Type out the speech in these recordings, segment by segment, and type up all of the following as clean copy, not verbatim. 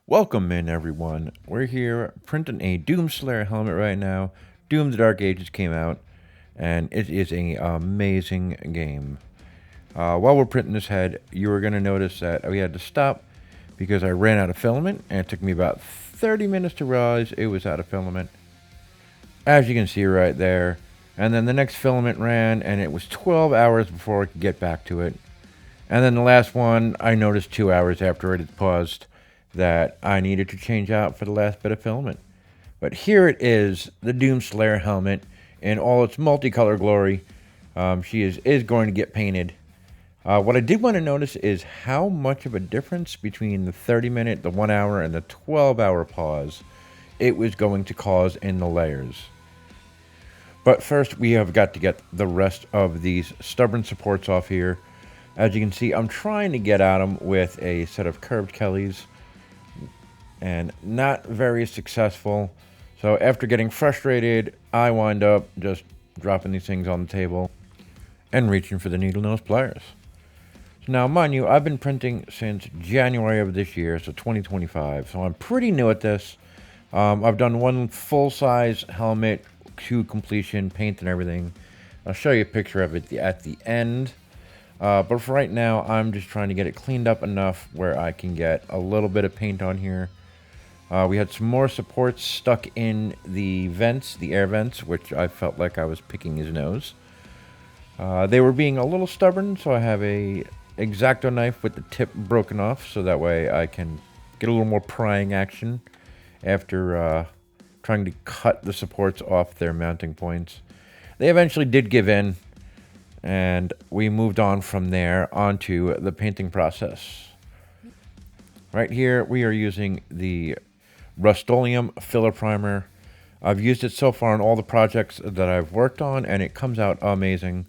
Welcome in, everyone. We're here printing a Doomslayer helmet right now. Doom the Dark Ages came out, and it is an amazing game. While we're printing this head, you are going to notice that we had to stop because I ran out of filament, and it took me about 30 minutes to realize it was out of filament. As you can see right there. And then the next filament ran, and it was 12 hours before I could get back to it. And then the last one, I noticed 2 hours after it had paused that I needed to change out for the last bit of filament. But here it is, the Doomslayer helmet in all its multicolor glory. She is going to get painted. What I did want to notice is how much of a difference between the 30-minute, the 1 hour, and the 12-hour pause it was going to cause in the layers. But first, we have got to get the rest of these stubborn supports off here. As you can see, I'm trying to get at them with a set of curved Kellys, and not very successful. So after getting frustrated, I wind up just dropping these things on the table and reaching for the needle nose pliers. So now, mind you, I've been printing since January of this year, so 2025. So I'm pretty new at this. I've done one full-size helmet to completion, paint and everything. I'll show you a picture of it at the end. But for right now, I'm just trying to get it cleaned up enough where I can get a little bit of paint on here. We had some more supports stuck in the vents, the air vents, which I felt like I was picking his nose. They were being a little stubborn, so I have a X-Acto knife with the tip broken off, so that way I can get a little more prying action after trying to cut the supports off their mounting points. They eventually did give in, and we moved on from there onto the painting process. Right here, we are using the Rust-Oleum filler primer. I've used it so far on all the projects that I've worked on, and it comes out amazing.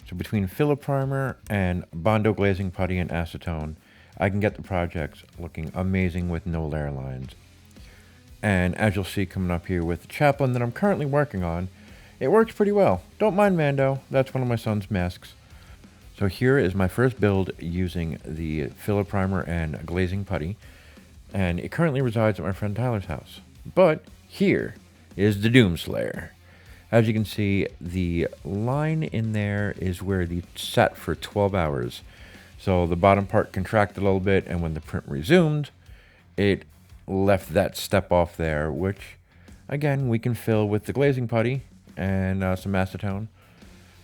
So between filler primer and Bondo glazing putty and acetone, I can get the projects looking amazing with no layer lines. And as you'll see coming up here with the chaplain that I'm currently working on, it works pretty well. Don't mind Mando, that's one of my son's masks. So here is my first build using the filler primer and glazing putty, and it currently resides at my friend Tyler's house. But here is the Doomslayer. As you can see, the line in there is where it sat for 12 hours. So the bottom part contracted a little bit, and when the print resumed, it left that step off there, which, again, we can fill with the glazing putty and some acetone.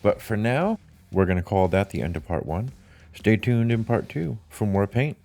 But for now, we're going to call that the end of part 1. Stay tuned in part 2 for more paint.